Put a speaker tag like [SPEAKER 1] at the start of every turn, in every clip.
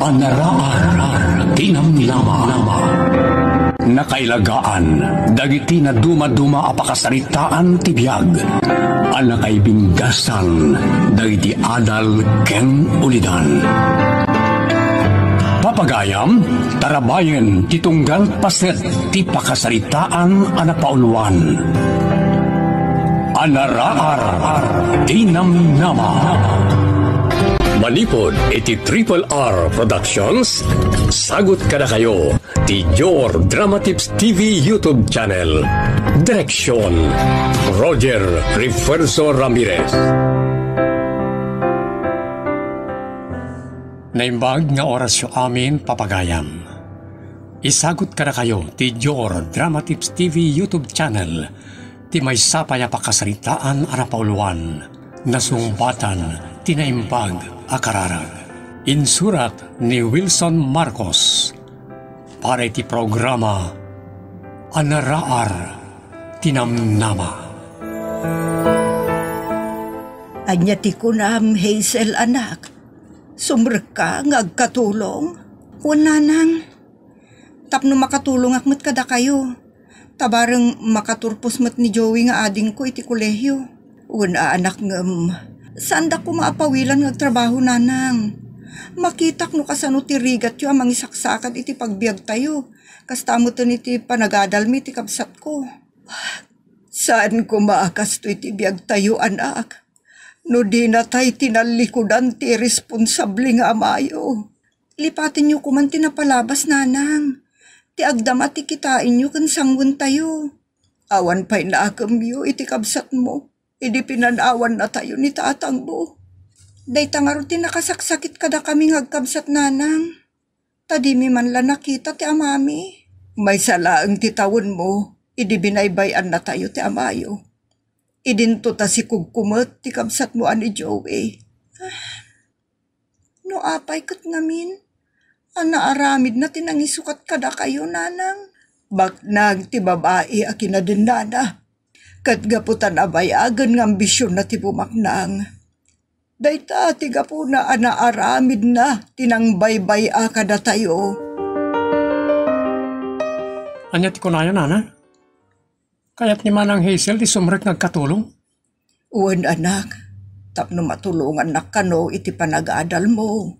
[SPEAKER 1] Anaraan tinamnama. Nakailagaan, dagiti na dumaduma apakasaritaan tibiyag. Anakay binggasan, dagiti adal ken ulidan. Papagayam, tarabayen, titunggal paset, ti pakasaritaan anapauluan. Anaraar, tinamnama. Manipod iti Triple R Productions. Sagot kada kayo ti Your Dramatips TV YouTube channel. Direksyon Roger Refuerzo Ramirez. Naimbag nga orasyo amin papagayam. Isagot kada kayo ti Your Dramatips TV YouTube channel. Ti may sapaya pakasaritaan arapauluan. Nasumbatan tinaimbag akararag. Insurat ni Wilson Marcos. Para iti programa Anaraar Tinamnama.
[SPEAKER 2] Anya ti kunam Hazel anak. Sumrek ka ngagkatulong. Una nang. Tapno makatulong akmat kada kayo. Tabarang makaturpos mat ni Joey nga ading ko iti kolehyo. Una anak ngam. Sanda ko maapawilan ngagtrabaho nanang. Makitak no kasano ti rigat yu amang isaksakan iti pagbiag tayo. Kastamutan iti panagadalmi iti kabsat ko. Saan ko maakas to iti biag tayo anak? No di na tayo tinalikudan ti responsable nga amayo. Lipatin nyo kuman tinapalabas nanang. Ti agdama ti kitain nyo kan sanggun tayo. Awan pa'y naakam yu iti kabsat mo. Idi pinanawan na tayo ni tatang mo. Day tangaro ti nakasaksakit kada kami ngagkabsat nanang. Tadimi man la nakita ti amami. May salaang ti tawon mo, idi binaybayan na tayo ti amayo. Idinto ta si kugkumot ti kabsat mo ani Joey. No apay kat ngamin, anaaramid na tinangisukat kada kayo nanang. Baknag ti babae a kinadendana. Kat gaputan abayagan ng ambisyon na ti bumaknang. Dayta ti gapu na anaaramid na tinangbaybay a kada tayo.
[SPEAKER 1] Anya ti kunayan, nana? Kaya't ni Manang Hazel di sumrek nagkatulong?
[SPEAKER 2] Uwan anak, tapno matulungan na kano iti panag-adal mo.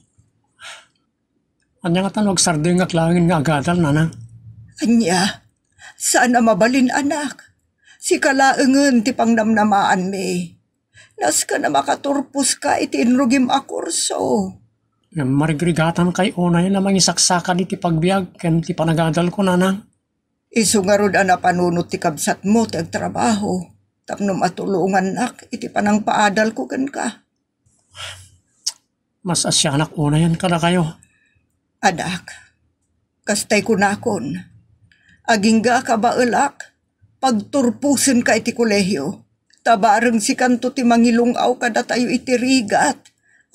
[SPEAKER 1] Anya nga tanog sarding at langin nga agadal, nana?
[SPEAKER 2] Anya, saan na mabalin anak? Si kalaengen ti pangnamnamaan me. Nas ka na makaturpos ka iti inrugim akurso.
[SPEAKER 1] Marigrigatan kay unay na mangisaksakan iti pagbiag ken ti panagadal ko, nana.
[SPEAKER 2] Isungarod ana panunot ti kabsat mo ti agtrabaho. Tapno matulungan nak iti panang paadal ko ken ka.
[SPEAKER 1] Mas asyanak unayan ka na kayo.
[SPEAKER 2] Adak, kastay ko nakon. Agingga ka ba elak? Pagturpusin ka iti kolehyo. Tabareng si kanto ti mangilungaw kada tayo iti rigat.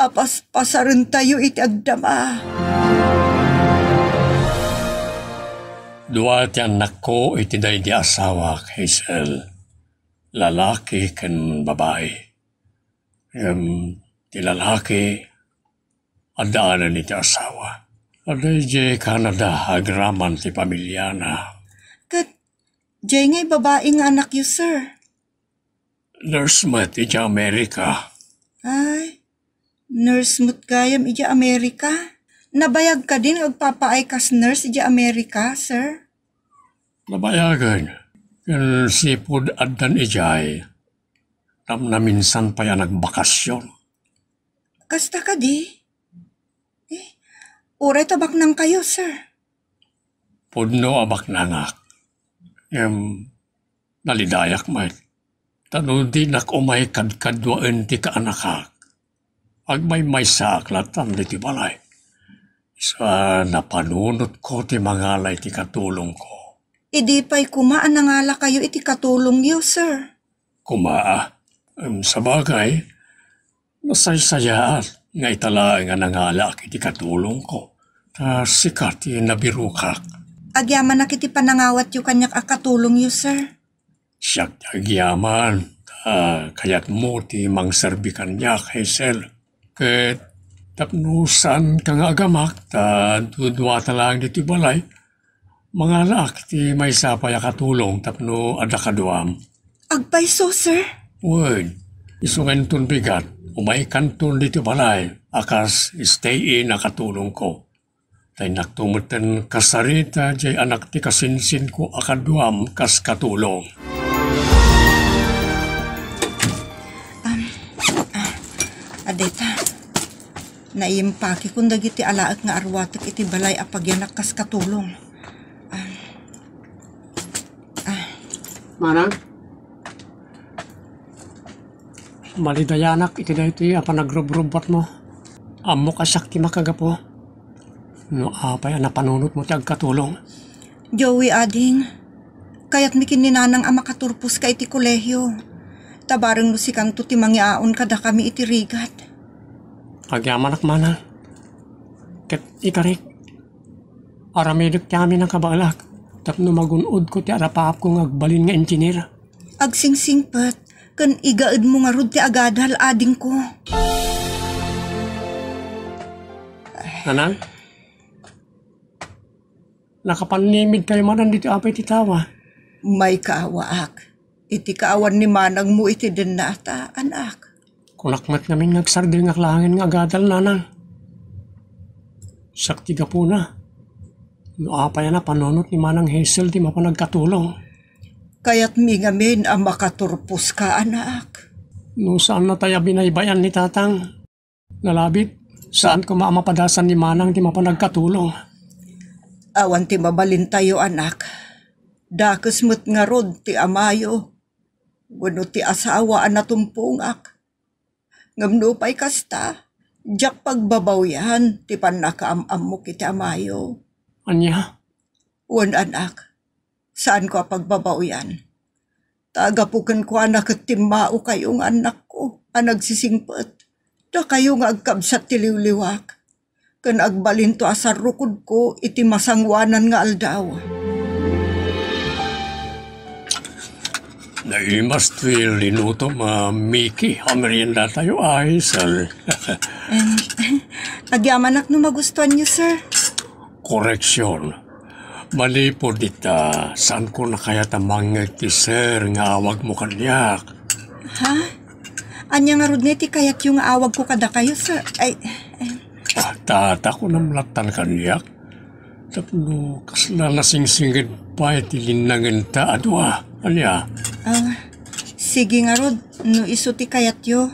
[SPEAKER 2] Apas pasarin tayo iti agdama.
[SPEAKER 1] Dua ti anak ko iti day di asawa, Hazel. Lalaki ken babae. Ti lalaki, adaanan iti asawa. Aday di Canada, agraman ti pamilya na.
[SPEAKER 2] Jay ngay babae nga anak yu, sir.
[SPEAKER 1] Nurse mat iti Amerika.
[SPEAKER 2] Ay, nurse mat gayam iti Amerika? Nabayag ka din agpapaay kas nurse iti Amerika, sir?
[SPEAKER 1] Nabayagan. Ken sipud addan ijay. Na minsan pa yan nagbakasyon.
[SPEAKER 2] Kasta ka di? Uray tabak nang kayo, sir.
[SPEAKER 1] Pudno abak nangak. Nalidayak may. Tano di nakumay kadkadwaan ti kaanakak. Agmay may saklatan di ti balay. Sa napanunot ko ti mangalay ti katulong ko.
[SPEAKER 2] Idi pa'y kumaan nangala kayo iti katulong yo, sir.
[SPEAKER 1] Kumaa. Sa bagay, nasaysayaan nga itala nga nangala iti katulong ko. Sikat ti nabirukak.
[SPEAKER 2] Agyaman na kiti panangawat yu kanyak akatulong yu, sir.
[SPEAKER 1] Siyak agyaman. Kaya't mo ti mangserbikan niya, Hazel. Ket tapnusan kang agamak, dudwa talang diti balay, mga laak ti may sapay katulong tapno ada kaduam.
[SPEAKER 2] Agpayso, sir.
[SPEAKER 1] Uy, isungan tun bigat, umay kanton diti balay, akas stay in nakatulong ko. Tay naktumutan kasarita jay anak ti kasinsin ko akaduam kas katulong.
[SPEAKER 2] Adeta, naimpaki kung dagiti alaak nga arwatak iti balay apagyanak kas katulong.
[SPEAKER 3] Manang? Malidayanak, iti na iti apa nagrubrubat mo. Amo kasak ti makagapo. No apay napanunot mo ti agkatulong.
[SPEAKER 2] Joey ading, kaya't mikin ni nanang ama katurpos ka iti kolehyo. Tabarang no si kanto ti mangyaon kada kami iti rigat.
[SPEAKER 3] Pagyamanak manang. Ket ikarik. Aramidok ti amin ang kabalak. Tapno magunod ko ti arapap kong agbalin nga engineer.
[SPEAKER 2] Agsingsingpat, kan igaad mo nga rod ti agadal ading ko.
[SPEAKER 3] Nanang? Nakapanlimid kayo manan dito apay ti tawa.
[SPEAKER 2] May kaawaak. Iti kaawan ni manang mo iti denata, anak.
[SPEAKER 3] Kunakmat namin ngagsardil nga klangin nga agadal nanang. Sakti ka po na. No apay na panunot ni manang Hazel di mapanagkatulong.
[SPEAKER 2] Kaya't mingamin ang makaturpos ka, anak.
[SPEAKER 3] No saan na tayo binaybayan ni tatang? Nalabit, saan ko maamapadasan ni manang di mapanagkatulong?
[SPEAKER 2] Awan ti mabalin tayo, anak. Dakes mo't nga rod ti amayo. Wano ti asawa na tumpungak. Ngamno pa'y kasta, jak pagbabawyan ti panakaam-am mo kiti amayo.
[SPEAKER 3] Anya?
[SPEAKER 2] Wan, anak, saan ko pagbabawyan? Tagapukan ko anak at timao kayong anak ko, nagsisingpet. Da kayo nga agkabsat ti liwliwak. Kan agbalin to asar rukod ko iti masangwanan nga aldaw.
[SPEAKER 1] Naimas ti linuto Miki, amerienda tayo Hazel.
[SPEAKER 2] Agyamanak no magustuhan niyo, sir.
[SPEAKER 1] Koreksyon. Mali po dita, saan ko na kaya tamangag ti sir nga awag mo kanyak?
[SPEAKER 2] Ha? Anya nga rod neti kayat yung awag ko kada kayo, sir.
[SPEAKER 1] Tata ko namlatan kanyak. Tapno kasla nasingsingid pa iti linangan ta adwa. Anya?
[SPEAKER 2] Sige nga rod, no iso ti kayat yo.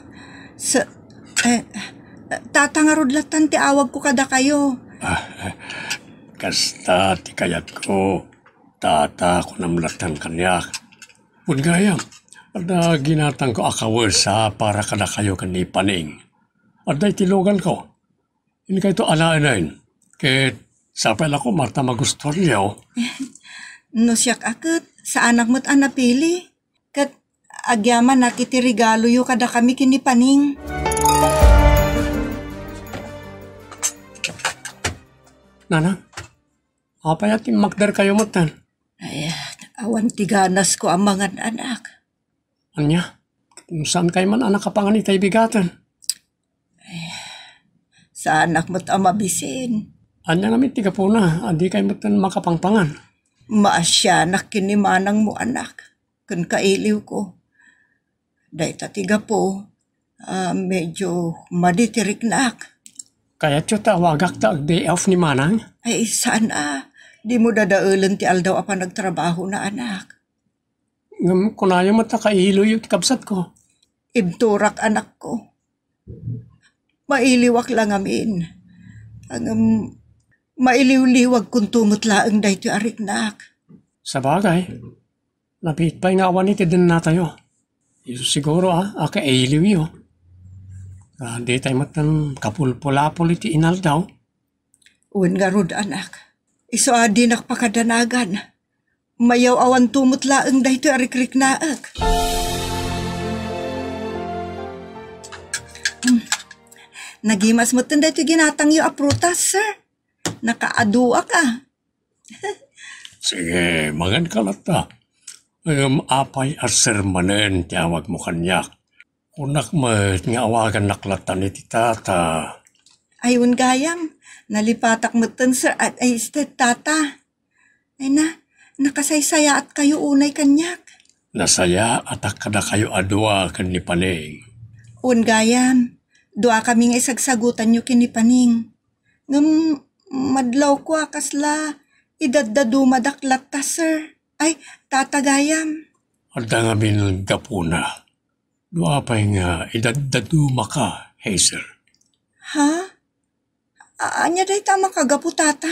[SPEAKER 2] Tata nga rod latan ti awag ko kada kayo.
[SPEAKER 1] Kasta ti kayat ko. Tata ko namlatan kanyak. Pudgayam, ada ginatang ko akawersa para kada kayo kanipaning. Ada itilogan ko. Hindi kayo to alaanain. Ket sapay ako marta magustuhan niyo.
[SPEAKER 2] No siyak akit, sa anak mo't anapili. Kat agyaman nakiti regalo yo kada kami kinipaning.
[SPEAKER 3] Nanang? Apay ating magdar kayo mutan.
[SPEAKER 2] Ay, awan tiganas ko ang mga anak.
[SPEAKER 3] Anya? Saan kayo man anak kapangan itay bigatan?
[SPEAKER 2] Sa anak mo't amabisin.
[SPEAKER 3] Anya nga miti ka po na, adi kayo mutan makapangpangan.
[SPEAKER 2] Maasyanak kinimanang mo anak. Kun kailiw ko. Day tatiga po, medyo maditirik na ak.
[SPEAKER 3] Kaya tiyo tawagak ta day off ni manang?
[SPEAKER 2] Ay sana, di mo dadaulan ti aldaw apa nagtrabaho na anak.
[SPEAKER 3] Ngam kunayo mata kailo yung kabsat ko.
[SPEAKER 2] Ibturak anak ko. Mailiwak lang amin. Mailiw-liwag kung tumutlaang day ti arik na ak.
[SPEAKER 3] Sa bagay, napit pa'y nga awan iti din na tayo. Iso siguro kailiw yo. Di tayo matan kapulpulapul iti inal daw.
[SPEAKER 2] Uwan nga rod anak, iso adi nakpakadanagan. Mayaw awan tumutlaang day ti arik-rik na ak. Nagimas mo tinday ti ginatang yu aprutas, sir. Nakaadua ka.
[SPEAKER 1] Sige, magan kalata. Apay at sermanen tiyawag mo kanyak. Kunak met nga awagan naklatan iti tata.
[SPEAKER 2] Ayun gayam, nalipatak meten sir at ay istet tata. Ay nakasaysaya at kayo unay kanyak.
[SPEAKER 1] Nasaya at kada kayo adwa kan ni Paning.
[SPEAKER 2] Un gayam, doa kami nga isagsagutan nyo kinipaning. Ngam madlaw ko akasla, idadadu madaklat ta sir. Ay, tata gayam.
[SPEAKER 1] Adda nga gapuna. Dua pa nga idadaduma ka, Hazel.
[SPEAKER 2] Ha? Anya day tama kagapu tata?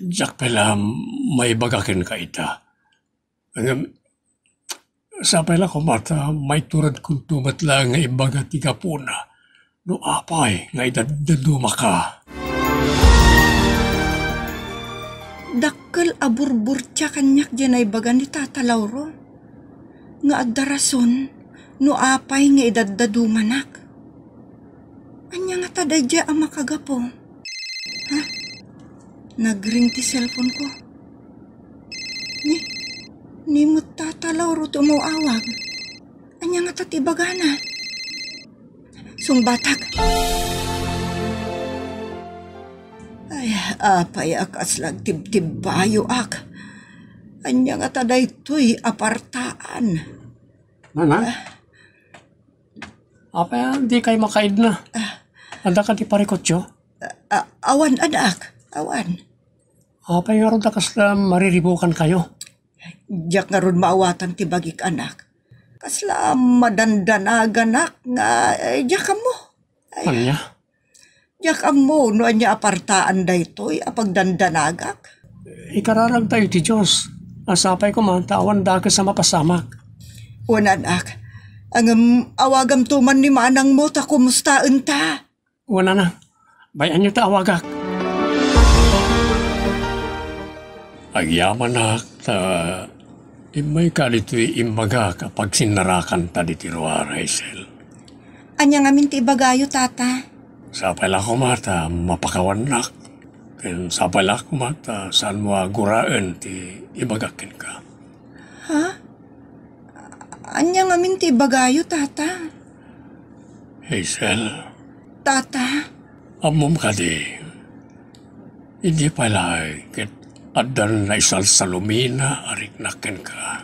[SPEAKER 1] Diyak pala may bagakin ka ita. Sa pala ko mata may turad kung tumat lang nga ibaga ti gapuna. No apay nga idadaduma ka.
[SPEAKER 2] Dakkel aburbur tya kanyak dyan ay baga ni Tata Lauro. Nga adda rason, no apay nga idaddadumanak. Anya nga taday dya ang makagapo. Ha? Nagring ti cellphone ko. Ni mo Tata Lauro tumuawag. Anya nga tatibagana. Sungbatak. Ay, apay akas lang tibtib bayo ak. Anya nga taday to'y apartaan.
[SPEAKER 3] Nana? Apay, di kayo makaid na. Anda ka di parikotyo?
[SPEAKER 2] Awan anak, awan.
[SPEAKER 3] Apay, nga ron takas na mariribukan kayo.
[SPEAKER 2] Diyak nga ron maawatan ti bagik anak. Kasla madandanaganak nga diyak mo.
[SPEAKER 3] Anya?
[SPEAKER 2] Diyak mo no anya apartaan day to'y apagdandanagak.
[SPEAKER 3] Ikararag tayo ti Diyos. Asapay ko man, tawan da ka sa mapasamak.
[SPEAKER 2] Una anak, ang awagam tuman ni manang mo ta kumustaan ta.
[SPEAKER 3] Wala na. Bayan niyo ta awagak.
[SPEAKER 1] Agyaman na ta imay ka dito'y imbaga kapag sinarakan ta di tiruar, Hazel.
[SPEAKER 2] Anya ngamin ti ibagayo tata.
[SPEAKER 1] Sa pala ko mata mapakawanak. Ken sa pala ko mata saan mo aguraan ti ibagakin ka.
[SPEAKER 2] Ha? Anya ngamin ti ibagayo tata.
[SPEAKER 1] Hazel,
[SPEAKER 2] Tata,
[SPEAKER 1] amom ka di. Hindi pala ket adan na isal sa lumina arik naken ka.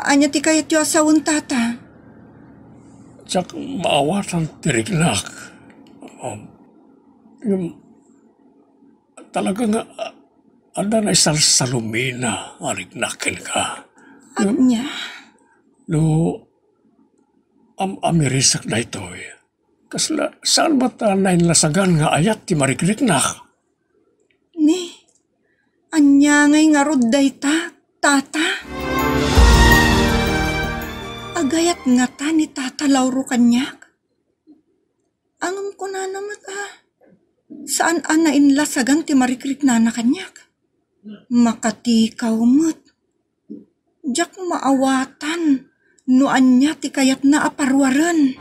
[SPEAKER 2] anya ti kayat yu asawon tata.
[SPEAKER 1] Tsak maawatan tiriknak. Talaga nga adan na isal sa lumina arik naken ka.
[SPEAKER 2] Anya?
[SPEAKER 1] No, amirisak na ito eh. Kasla, saan ba ta nainlasagan nga ayat ti marikliknak?
[SPEAKER 2] Ni, anya ngay nga rudday ta, tata. Agayat nga ta ni Tata Lauro kanyak. Angam ko na naman saan nainlasagan ti mariklik na kanyak? Makatikaw mo't. Diyak maawatan, no anya ti kayat na aparwaran.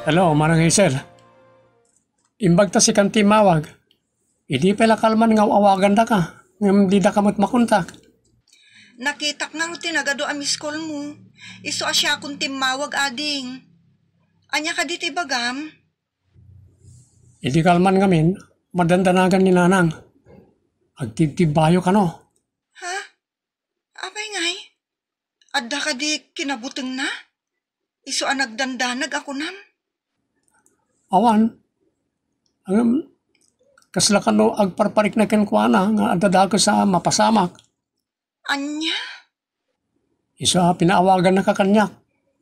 [SPEAKER 3] Hello, Manang Hazel. Imbag ta si kanti mawag. Hindi pala kalman nga awagan da ka. Hindi da kamot makontak.
[SPEAKER 2] Nakitak nga ro tinagado amis call mo. Iso asya kung timawag ading. Anya ka di bagam?
[SPEAKER 3] Hindi kalman ngamin, madandanagan ni nanang. Agtibtibayo ka no.
[SPEAKER 2] Ha? Abay ngay? Adda ka di kinabuteng na? Iso nagdandanag ako nam?
[SPEAKER 3] Awan. Kasla ka no agparparik na kenkwana nga adada ko sa mapasamak.
[SPEAKER 2] Anya?
[SPEAKER 3] Isa pinaawagan na kakanyak.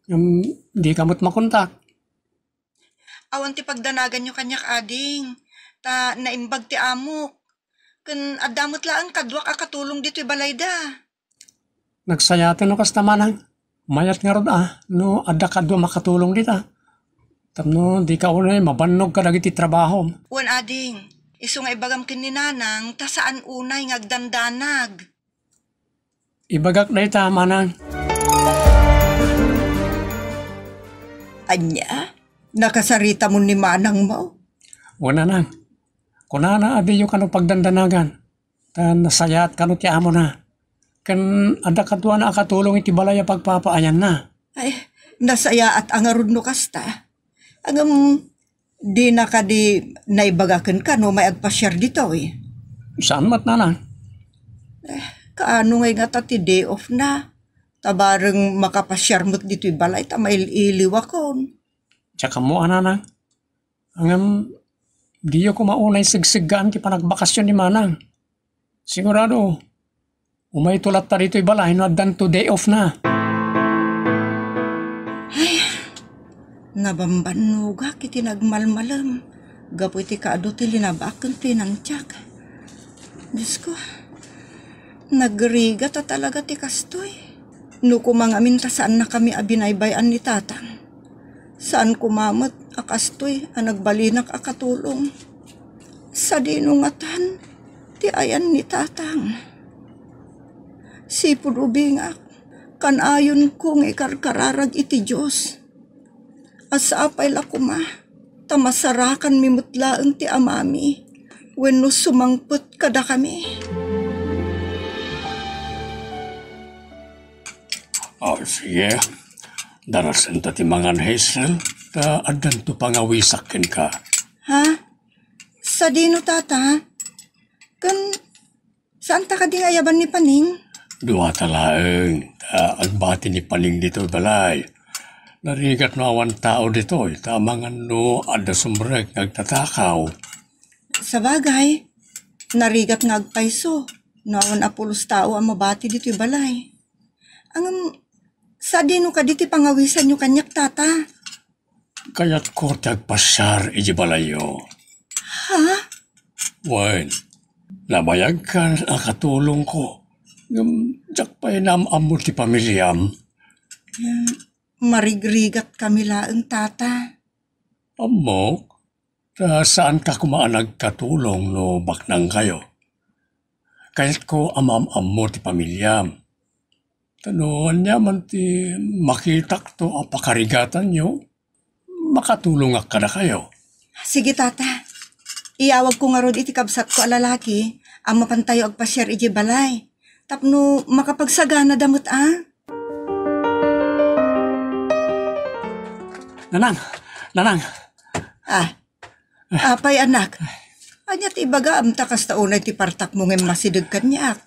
[SPEAKER 3] Hindi kamot makontak.
[SPEAKER 2] Awan ti pagdanagan nyo kanyak ading. Ta naimbag ti amok. Kun adamot laang kadwak akatulong dito'y balayda.
[SPEAKER 3] Nagsayatan no kasta manang. Mayat nga rod no adda kadwa makatulong dita. Tapno di ka unay mabanog ka dagiti trabaho.
[SPEAKER 2] Wan ading, iso nga ibagam kin ni nanang ta saan unay ngagdandanag.
[SPEAKER 3] Ibagak na ita manang.
[SPEAKER 2] Anya? Nakasarita mo ni manang mo?
[SPEAKER 3] Wala nang. Kunana adi yung kano pagdandanagan. Ta nasayat kano ti amo na. Kan ada katwa na akatulong iti balaya pagpapaayan na.
[SPEAKER 2] Ay, nasaya at angarod no kasta. Agam, di na ka di naibagakan ka no may agpasyar dito eh.
[SPEAKER 3] Saan mat nanang?
[SPEAKER 2] Kaano ngay nga ti day off na. Tabarang makapasyar mo't dito'y balay ta maililiw akon.
[SPEAKER 3] Tsaka mo ananang. Angam, di ko maunay sigsigaan ti panagbakasyon ni manang. Sigurado, umay tulat ta rito'y balay no adan to day off na.
[SPEAKER 2] Nabambanuga kiti nagmalmalam. Gapu iti kaado ti linabakan pinantyak. Diyos ko, nagriga ta talaga ti kastoy. No kumangamin ta saan na kami abinaybayan ni tatang. Saan kumamat akastoy ang nagbalinak akatulong. Sa dinungatan, ti ayan ni tatang. Sipud ubingak, kan ayon kong ikarkararag iti Diyos. Asa apay lakuma, tamasarakan mimutlaang ti amami, wenno sumangput kada kami.
[SPEAKER 1] Sige. Darasan ta ti mangan Hazel, ta adan to pangawisakin ka.
[SPEAKER 2] Ha? Sa dino tata? Kan, saan ta ka di ayaban ni Paning?
[SPEAKER 1] Dua talaeng, ta agbati ni Paling dito balay. Narigat no awan tao dito, ta mangan no ada sumrek nagtatakaw.
[SPEAKER 2] Sa bagay, narigat nga agpaiso, nawan apulos tao ang mabati dito'y balay. Ang sa dino ka diti pangawisan yung kanyak tata.
[SPEAKER 1] Kaya't ko tagpasyar iji balayo.
[SPEAKER 2] Ha?
[SPEAKER 1] Wen, nabayag ka nakatulong ko. Jak pa'y namammo ti pamilyam.
[SPEAKER 2] Marigrigat kami laang tata.
[SPEAKER 1] Amok, saan ka kumaan nagkatulong no baknang kayo? Kaya't ko amam-ammo ti pamilyam. Tanoan niya man ti makitak to apakarigatan nyo, makatulong ka na kayo.
[SPEAKER 2] Sige tata, iyawag ko nga rod iti kabsat ko alalaki, ang mapantayo agpasyar iti balay. Tapno makapagsagana damot
[SPEAKER 3] Nanang.
[SPEAKER 2] Apay anak. Anya ti ibaga am takas taunay ti partak mo ngem masidag kanyak.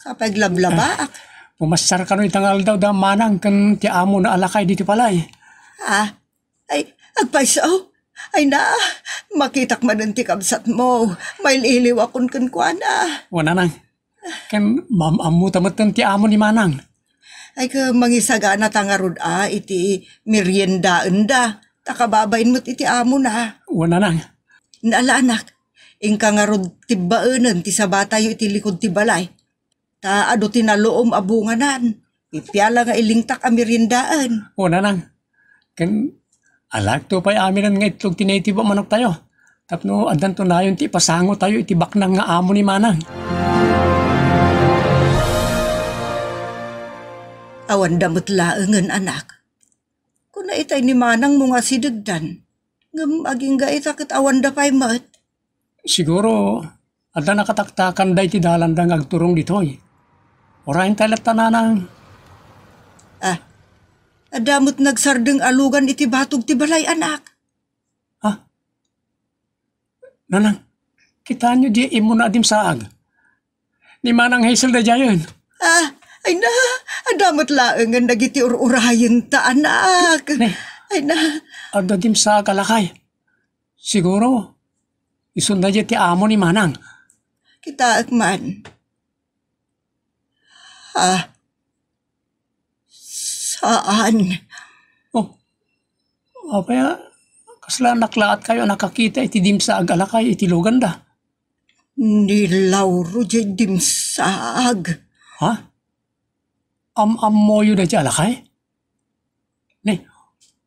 [SPEAKER 2] Sa paglablabaak.
[SPEAKER 3] Pumasar ka no itangal daw da manang kan ti amo na alakay diti palay.
[SPEAKER 2] Ay, agpaisaw. Ay na, makitak man ti kabsat mo. May iliw akon kan kuana.
[SPEAKER 3] Wana nang. Kan mamammo tamatan ti amo ni manang.
[SPEAKER 2] Ay ka mangisaga na tangarod iti meriendaan da. Takababain mo't iti amo na.
[SPEAKER 3] Wana nang.
[SPEAKER 2] Naala anak, ingka nga rod tibbaanan ti sabatayo iti likod ti balay. Ta ado tinaloom abunganan. Ipyala nga ilingtak a meriendaan.
[SPEAKER 3] Wana nang. Kan alag to pa'y aminan nga itlog tinaytiba manok tayo. Tapno adan to na yun ti pasango tayo iti baknang nga amo ni manang.
[SPEAKER 2] Awan damot laengan anak. Kung naitay ni manang mo nga sidagdan, ngam aging ga itakit awan da pa'y mat.
[SPEAKER 3] Siguro, ada nakataktakan day ti dalandang agturong ditoy. Orahin talat tananang.
[SPEAKER 2] Adamot nagsardeng alugan iti batog ti balay anak.
[SPEAKER 3] Nanang, kita nyo di imo na adim saag. Ni manang Hazel da jayon.
[SPEAKER 2] Ay na, adamot laengan dagiti urayan ta anak.
[SPEAKER 3] Ne,
[SPEAKER 2] Ay na,
[SPEAKER 3] ada dim saag alakay. Siguro, isunda di ti amo ni manang.
[SPEAKER 2] kita akman. Saan?
[SPEAKER 3] Apaya, kasla naklaat kayo nakakita iti dim saag alakay iti lugan da.
[SPEAKER 2] Nilauro di dimsaag.
[SPEAKER 3] Ha? Am-am mo yun da di alakay? Ne,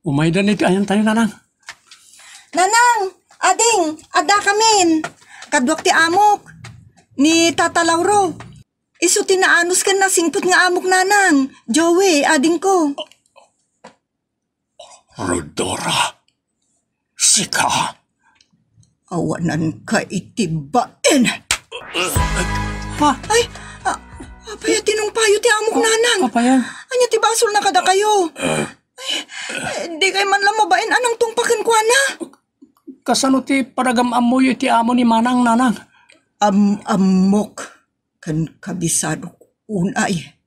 [SPEAKER 3] umay da nito ayan tayo nanang.
[SPEAKER 2] Nanang, ading, ada kamin. Kadwak ti amok. Ni Tata Lauro. Isu tinaanos ka na singput nga amok nanang. Joey, ading ko.
[SPEAKER 1] Rodora, sika,
[SPEAKER 2] Awanan ka itibain.
[SPEAKER 3] Ha?
[SPEAKER 2] Ay, apay tinumpayo ti amok nanang.
[SPEAKER 3] Papayan?
[SPEAKER 2] Anya ti basol na kada kayo. Di kay man lang mabain anang tungpakan ko na.
[SPEAKER 3] Kasano ti paragam amoy ti amo ni manang nanang?
[SPEAKER 2] Amok kan kabisado unay.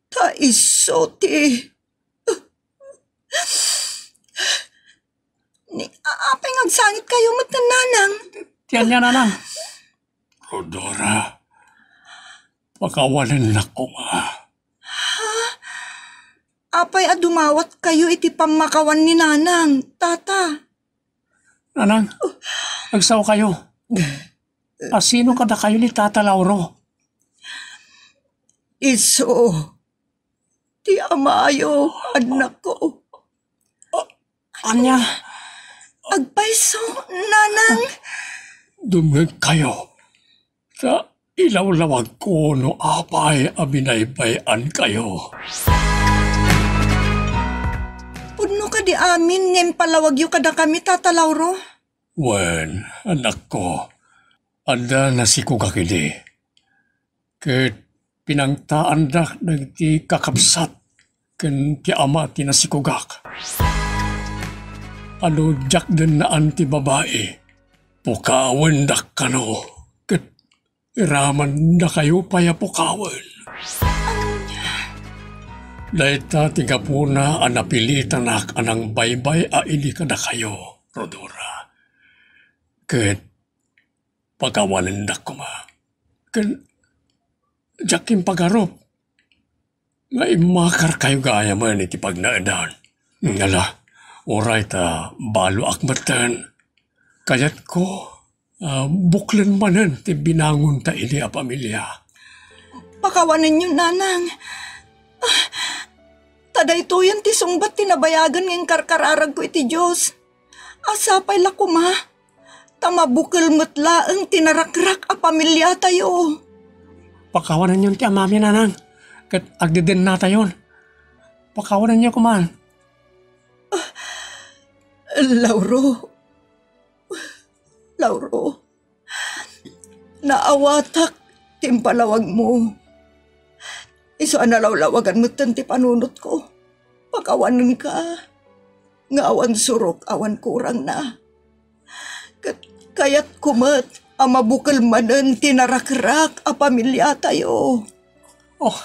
[SPEAKER 2] Ta iso ti. Ni apay ngagsangit kayo nanang.
[SPEAKER 3] Tiyan niya nanang.
[SPEAKER 1] Rodora, pakawalan na ko ma.
[SPEAKER 2] Apay dumawat kayo iti pamakawan ni nanang, tata.
[SPEAKER 3] Nanang, nagsaw kayo. Sino kada kayo ni Tata Lauro?
[SPEAKER 2] Iso, ti amayo, anak ko.
[SPEAKER 3] Anya?
[SPEAKER 2] Agpaiso, nanang.
[SPEAKER 1] Dumag kayo. Sa ilawlawag ko no apay abinaybayan kayo.
[SPEAKER 2] Pudno ka di amin, ngem palawagyo kada kami, Tata Lauro.
[SPEAKER 1] Wen, anak ko, anda nasikugakili. Ket pinangtaan dak nagti kakabsat ken ti ama ti nasikugak. Ano jak den na anti babae, pukawen dak kano, ket iraman na kayo paya pukawen. Daita tiga puna anapilitan nak anang baybay a ini kada kayo, Rodora. Ket pagawalan dak kuma. Ken jakim pagarop. Nga imakar kayo gaya man iti pagnaadan. Ngala, oray ta balo akmatan. Kayat ko, buklan manan ti binangon ta ini a pamilya.
[SPEAKER 2] Pakawanan niyo, nanang. Taday to yan ti sungbat tinabayagan ng karkararag ko iti Diyos. Asapay la kuma. Tamabukal mutla ang tinarakrak a pamilya tayo.
[SPEAKER 3] Pakawanan yun ti amami nanang. Kat agdiden na tayon. Pakawanan niyo kuman.
[SPEAKER 2] Lauro. Naawatak timpalawag mo. Iso analawlawagan mo ti panunot ko. Pakawanan ka. Nga awan surok, awan kurang na. Kayat kumat, amabukal manan tinarakrak a pamilya tayo.
[SPEAKER 3] Oh,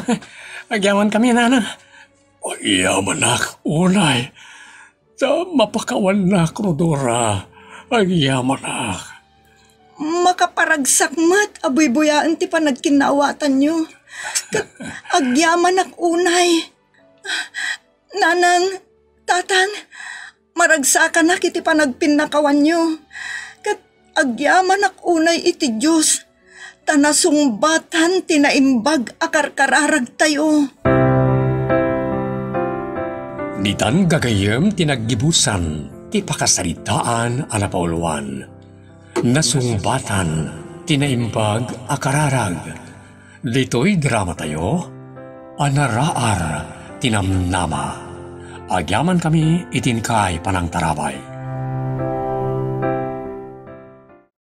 [SPEAKER 3] agyaman kami nanang.
[SPEAKER 1] O iyaman nak, unay. Sa mapakawan nak, Rodora. Agyaman nak.
[SPEAKER 2] Makaparagsak mat, abuy-buyaan ti panagkinawatan nyo. Agyaman ak unay. Nanang, tatang, maragsakan na kiti panagpinakawan nyo. Kat agyaman ak unay iti Diyos. Tanasumbatan tinaimbag akarkararag tayo.
[SPEAKER 1] Ditan gagayem tinaggibusan ti pakasaritaan ana pauluan. Nasumbatan tinaimbag akararag. Dito'y drama tayo, anaraar tinamnama. Agyaman kami itinkay panang tarabay.